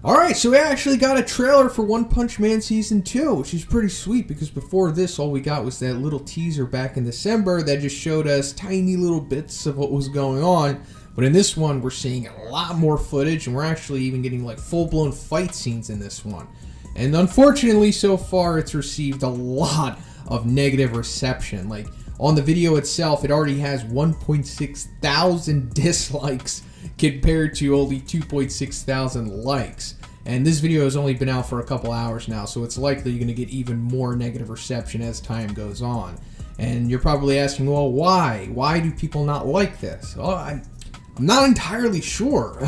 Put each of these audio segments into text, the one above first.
Alright, so we actually got a trailer for One Punch Man Season 2, which is pretty sweet because before this, all we got was that little teaser back in December that just showed us tiny little bits of what was going on. But in this one, we're seeing a lot more footage, and we're actually even getting like full-blown fight scenes in this one. And unfortunately, so far, it's received a lot of negative reception. Like, on the video itself, it already has 1.6 thousand dislikes compared to only 2.6 thousand likes. And this video has only been out for a couple hours now, so it's likely you're going to get even more negative reception as time goes on. And you're probably asking, well, why? Why do people not like this? Well, I'm not entirely sure.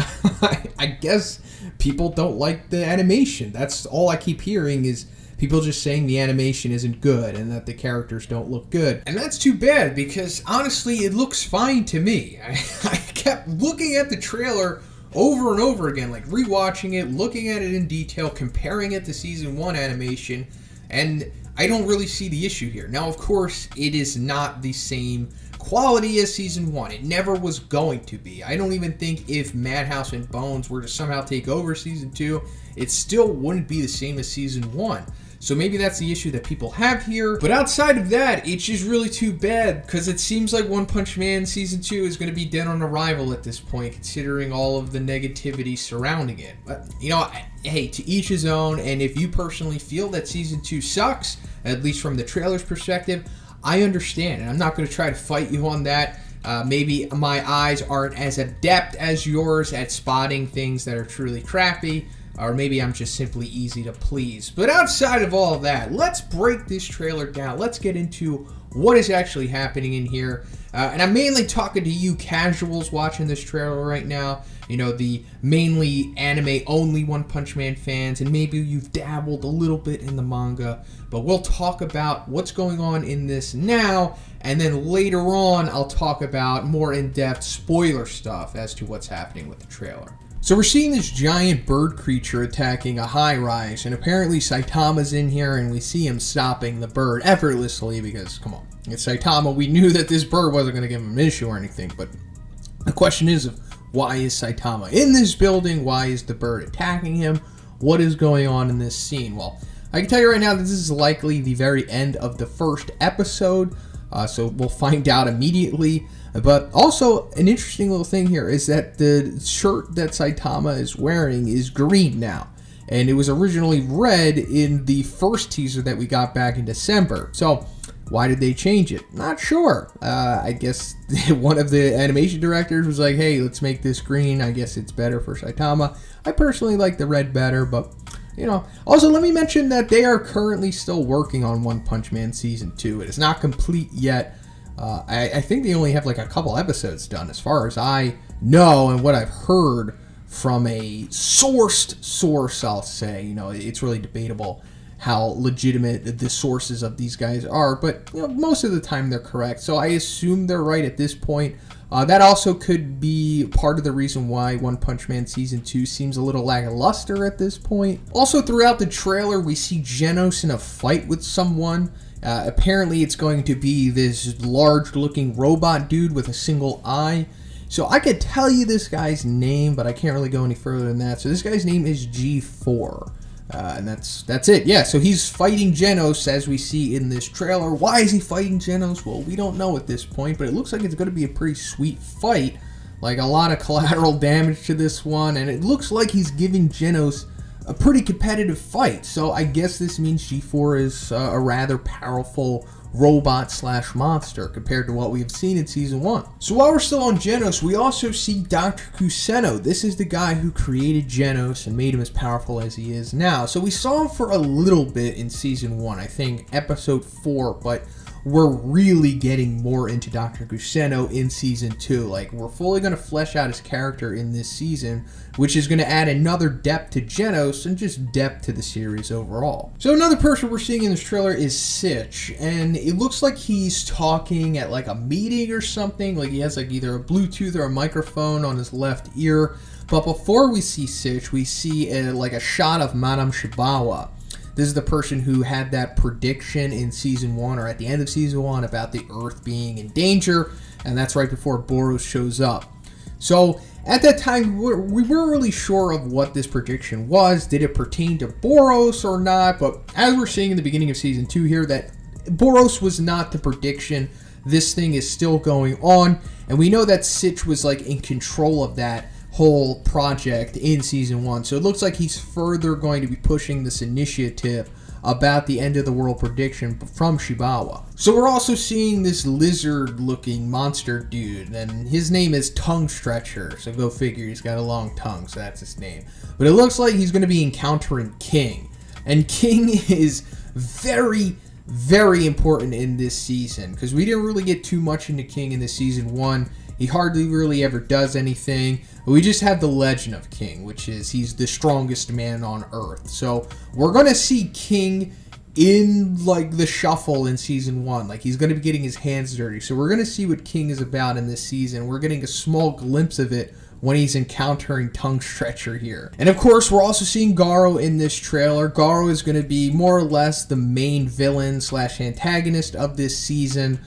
I guess people don't like the animation. That's all I keep hearing is people just saying the animation isn't good and that the characters don't look good. And that's too bad because honestly, it looks fine to me. I kept looking at the trailer over and over again, like rewatching it, looking at it in detail, comparing it to Season 1 animation, and I don't really see the issue here. Now, of course, it is not the same quality as Season 1. It never was going to be. I don't even think if Madhouse and Bones were to somehow take over Season 2, it still wouldn't be the same as Season 1. So maybe that's the issue that people have here. But outside of that, it's just really too bad because it seems like One Punch Man Season 2 is going to be dead on arrival at this point, considering all of the negativity surrounding it. But, you know, hey, to each his own, and if you personally feel that Season 2 sucks, at least from the trailer's perspective, I understand, and I'm not going to try to fight you on that. Maybe my eyes aren't as adept as yours at spotting things that are truly crappy, or maybe I'm just simply easy to please. But outside of all of that, let's break this trailer down. Let's get into what is actually happening in here. And I'm mainly talking to you casuals watching this trailer right now. You know, the mainly anime-only One Punch Man fans, and maybe you've dabbled a little bit in the manga. But we'll talk about what's going on in this now, and then later on I'll talk about more in-depth spoiler stuff as to what's happening with the trailer. So we're seeing this giant bird creature attacking a high-rise, and apparently Saitama's in here, and we see him stopping the bird effortlessly because, come on, it's Saitama. We knew that this bird wasn't going to give him an issue or anything, but the question is, why is Saitama in this building? Why is the bird attacking him? What is going on in this scene? Well, I can tell you right now that this is likely the very end of the first episode, so we'll find out immediately. But also, an interesting little thing here is that the shirt that Saitama is wearing is green now. And it was originally red in the first teaser that we got back in December. So, why did they change it? Not sure. I guess one of the animation directors was like, hey, let's make this green. I guess it's better for Saitama. I personally like the red better, but, you know. Also, let me mention that they are currently still working on One Punch Man Season 2. It is not complete yet. I think they only have like a couple episodes done as far as I know and what I've heard from a sourced source, I'll say. You know, it's really debatable how legitimate the sources of these guys are, but you know, most of the time they're correct. So I assume they're right at this point. That also could be part of the reason why One Punch Man Season 2 seems a little lackluster at this point. Also, throughout the trailer, we see Genos in a fight with someone. Apparently it's going to be this large-looking robot dude with a single eye. So I could tell you this guy's name, but I can't really go any further than that. So this guy's name is G4. And that's it. Yeah, so he's fighting Genos as we see in this trailer. Why is he fighting Genos? Well, we don't know at this point, but it looks like it's going to be a pretty sweet fight. Like a lot of collateral damage to this one, and it looks like he's giving Genos a pretty competitive fight. So I guess this means G4 is a rather powerful robot/monster compared to what we have seen in Season 1. So while we're still on Genos, we also see Dr. Kuseno. This is the guy who created Genos and made him as powerful as he is now. So we saw him for a little bit in Season 1, I think Episode 4, but we're really getting more into Dr. Kuseno in Season 2. Like, we're fully going to flesh out his character in this season, which is going to add another depth to Genos and just depth to the series overall. So another person we're seeing in this trailer is Sitch, and it looks like he's talking at like a meeting or something. Like he has like either a Bluetooth or a microphone on his left ear. But before we see Sitch, we see like a shot of Madame Shibawa. This is the person who had that prediction in Season 1 or at the end of Season 1 about the Earth being in danger, and that's right before Boros shows up. So At that time, we weren't really sure of what this prediction was. Did it pertain to Boros or not? But as we're seeing in the beginning of Season 2 here, that Boros was not the prediction. This thing is still going on, and we know that Sitch was like in control of that whole project in Season 1. So it looks like he's further going to be pushing this initiative about the end of the world prediction from Shibawa. So we're also seeing this lizard-looking monster dude, and his name is Tongue Stretcher. So go figure, he's got a long tongue, so that's his name. But it looks like he's going to be encountering King. And King is very, very important in this season, because we didn't really get too much into King in this Season 1. He hardly really ever does anything. We just have the legend of King, which is he's the strongest man on Earth. So we're going to see King in like the shuffle in Season 1. Like he's going to be getting his hands dirty. So we're going to see what King is about in this season. We're getting a small glimpse of it when he's encountering Tongue Stretcher here. And of course, we're also seeing Garo in this trailer. Garo is going to be more or less the main villain / antagonist of this season.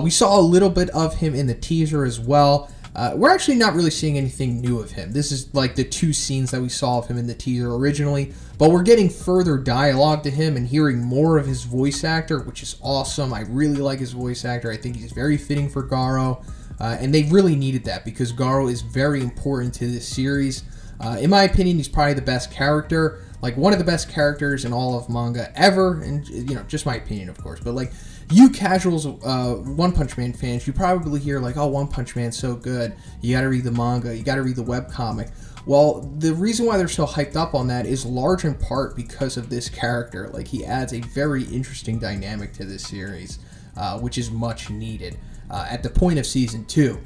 We saw a little bit of him in the teaser as well. We're actually not really seeing anything new of him. This is like the 2 scenes that we saw of him in the teaser originally, but we're getting further dialogue to him and hearing more of his voice actor, which is awesome. I really like his voice actor. I think he's very fitting for Garo, and they really needed that because Garo is very important to this series. In my opinion, he's probably the best character, like one of the best characters in all of manga ever, and you know, just my opinion, of course, but like, you casuals, One Punch Man fans, you probably hear like, oh, One Punch Man's so good, you gotta read the manga, you gotta read the webcomic. Well, the reason why they're so hyped up on that is large in part because of this character. Like, he adds a very interesting dynamic to this series, which is much needed at the point of Season 2.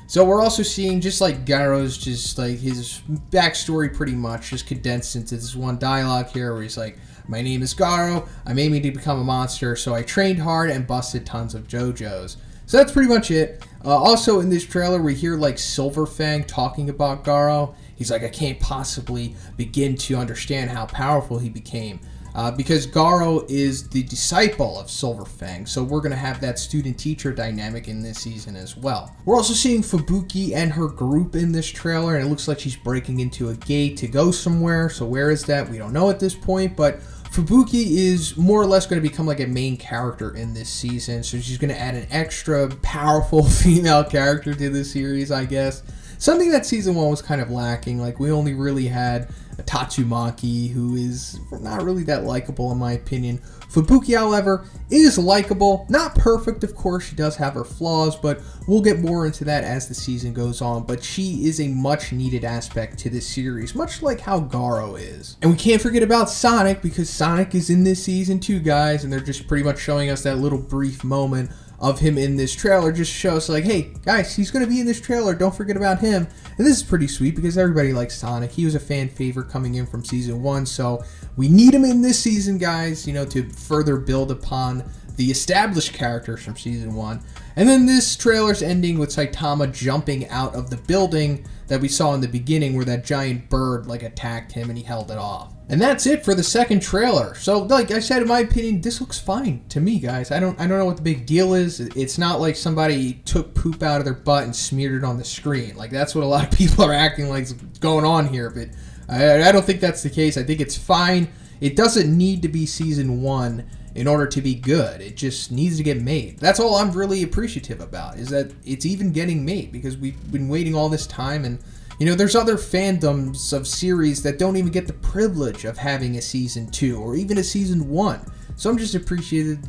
So we're also seeing just like Garo's, just like his backstory pretty much just condensed into this one dialogue here where he's like, my name is Garo, I'm aiming to become a monster, so I trained hard and busted tons of JoJo's. So that's pretty much it. Also in this trailer we hear like Silverfang talking about Garo. He's like, I can't possibly begin to understand how powerful he became. Because Garo is the disciple of Silverfang, so we're going to have that student-teacher dynamic in this season as well. We're also seeing Fubuki and her group in this trailer, and it looks like she's breaking into a gate to go somewhere, so where is that? We don't know at this point, but Fubuki is more or less going to become like a main character in this season, so she's going to add an extra powerful female character to the series, I guess. Something that Season 1 was kind of lacking. Like, we only really had a Tatsumaki, who is not really that likable in my opinion. Fubuki, however, is likable. Not perfect, of course. She does have her flaws, but we'll get more into that as the season goes on. But she is a much needed aspect to this series, much like how Garo is. And we can't forget about Sonic, because Sonic is in this season too, guys, and they're just pretty much showing us that little brief moment of him in this trailer, just to show us like, hey guys, he's going to be in this trailer, don't forget about him. And this is pretty sweet because everybody likes Sonic. He was a fan favorite coming in from Season 1, so we need him in this season, guys, you know, to further build upon the established characters from Season 1. And then this trailer's ending with Saitama jumping out of the building that we saw in the beginning where that giant bird like attacked him and he held it off. And that's it for the second trailer. So like I said, in my opinion, this looks fine to me, guys. I don't know what the big deal is. It's not like somebody took poop out of their butt and smeared it on the screen. Like, that's what a lot of people are acting like is going on here, but I don't think that's the case. I think it's fine. It doesn't need to be Season 1 in order to be good. It just needs to get made. That's all I'm really appreciative about, is that it's even getting made, because we've been waiting all this time, and you know, there's other fandoms of series that don't even get the privilege of having a Season 2 or even a Season 1. So I'm just appreciative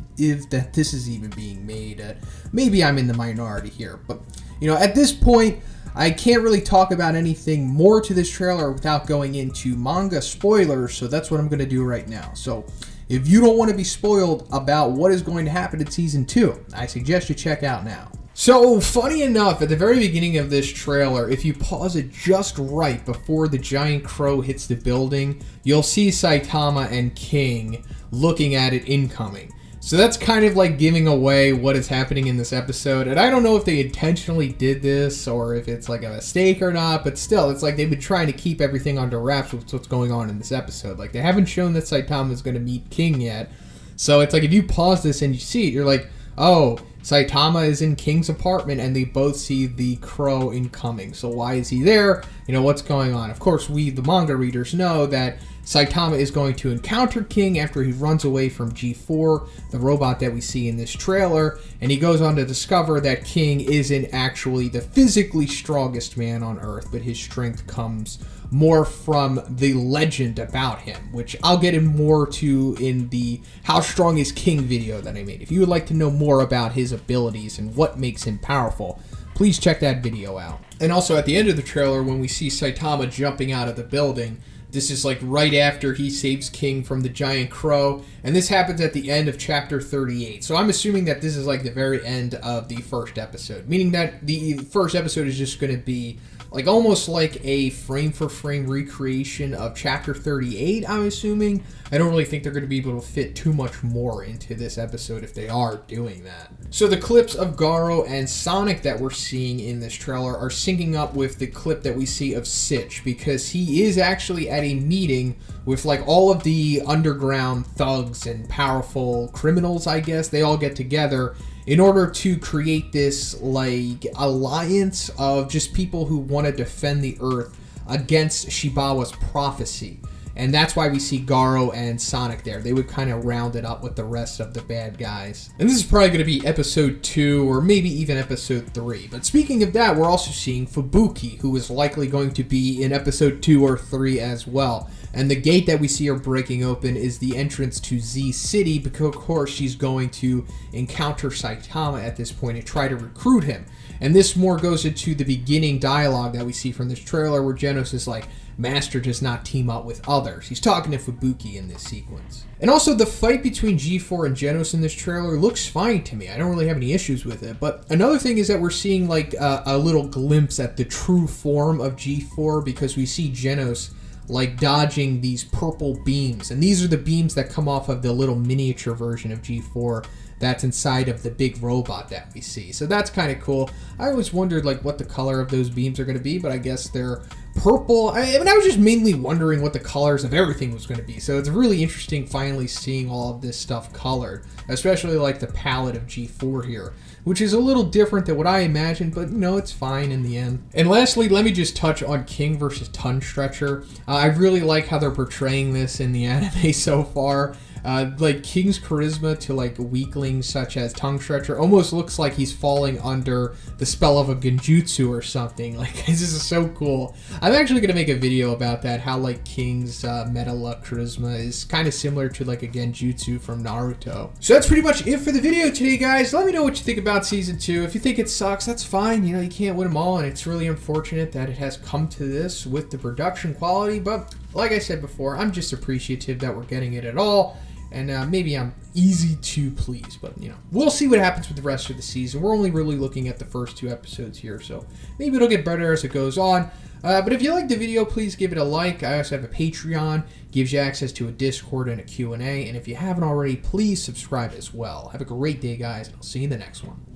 that this is even being made. Maybe I'm in the minority here, but you know, at this point, I can't really talk about anything more to this trailer without going into manga spoilers, so that's what I'm going to do right now. So if you don't want to be spoiled about what is going to happen in Season 2, I suggest you check out now. So, funny enough, at the very beginning of this trailer, if you pause it just right before the giant crow hits the building, you'll see Saitama and King looking at it incoming. So that's kind of like giving away what is happening in this episode, and I don't know if they intentionally did this or if it's like a mistake or not, but still, it's like they've been trying to keep everything under wraps with what's going on in this episode. Like, they haven't shown that Saitama is going to meet King yet, so it's like if you pause this and you see it, you're like, oh, Saitama is in King's apartment, and they both see the crow incoming. So why is he there? You know, what's going on? Of course, we, the manga readers, know that Saitama is going to encounter King after he runs away from G4, the robot that we see in this trailer, and he goes on to discover that King isn't actually the physically strongest man on Earth, but his strength comes more from the legend about him, which I'll get in more to in the How Strong is King video that I made. If you would like to know more about his abilities and what makes him powerful, please check that video out. And also at the end of the trailer, when we see Saitama jumping out of the building, this is like right after he saves King from the giant crow, and this happens at the end of chapter 38. So I'm assuming that this is like the very end of the first episode, meaning that the first episode is just going to be like almost like a frame-for-frame recreation of chapter 38, I'm assuming. I don't really think they're going to be able to fit too much more into this episode if they are doing that. So the clips of Garo and Sonic that we're seeing in this trailer are syncing up with the clip that we see of Sitch, because he is actually at a meeting with like all of the underground thugs and powerful criminals, I guess. They all get together in order to create this like alliance of just people who want to defend the Earth against Shibawa's prophecy. And that's why we see Garo and Sonic there. They would kind of round it up with the rest of the bad guys. And this is probably going to be episode 2 or maybe even episode 3. But speaking of that, we're also seeing Fubuki, who is likely going to be in episode 2 or 3 as well. And the gate that we see her breaking open is the entrance to Z City, because of course she's going to encounter Saitama at this point and try to recruit him. And this more goes into the beginning dialogue that we see from this trailer where Genos is like, Master does not team up with others. He's talking to Fubuki in this sequence. And also the fight between G4 and Genos in this trailer looks fine to me. I don't really have any issues with it. But another thing is that we're seeing like a little glimpse at the true form of G4, because we see Genos like dodging these purple beams, and these are the beams that come off of the little miniature version of G4 that's inside of the big robot that we see. So that's kind of cool. I always wondered like what the color of those beams are going to be, but I guess they're purple. I was just mainly wondering what the colors of everything was going to be. So it's really interesting finally seeing all of this stuff colored, especially like the palette of G4 here, which is a little different than what I imagined, but you know, it's fine in the end. And lastly, let me just touch on King versus Tongue Stretcher. I really like how they're portraying this in the anime so far. Like King's charisma to like weaklings such as Tongue Stretcher almost looks like he's falling under the spell of a genjutsu or something. Like, this is so cool. I'm actually going to make a video about that, how like King's meta luck charisma is kind of similar to like a genjutsu from Naruto. So that's pretty much it for the video today, guys. Let me know what you think about season 2. If you think it sucks, that's fine. You know, you can't win them all, and it's really unfortunate that it has come to this with the production quality, but like I said before, I'm just appreciative that we're getting it at all. And maybe I'm easy to please, but you know, we'll see what happens with the rest of the season. We're only really looking at the first 2 episodes here, so maybe it'll get better as it goes on. But if you liked the video, please give it a like. I also have a Patreon, gives you access to a Discord and a Q&A. And if you haven't already, please subscribe as well. Have a great day, guys, and I'll see you in the next one.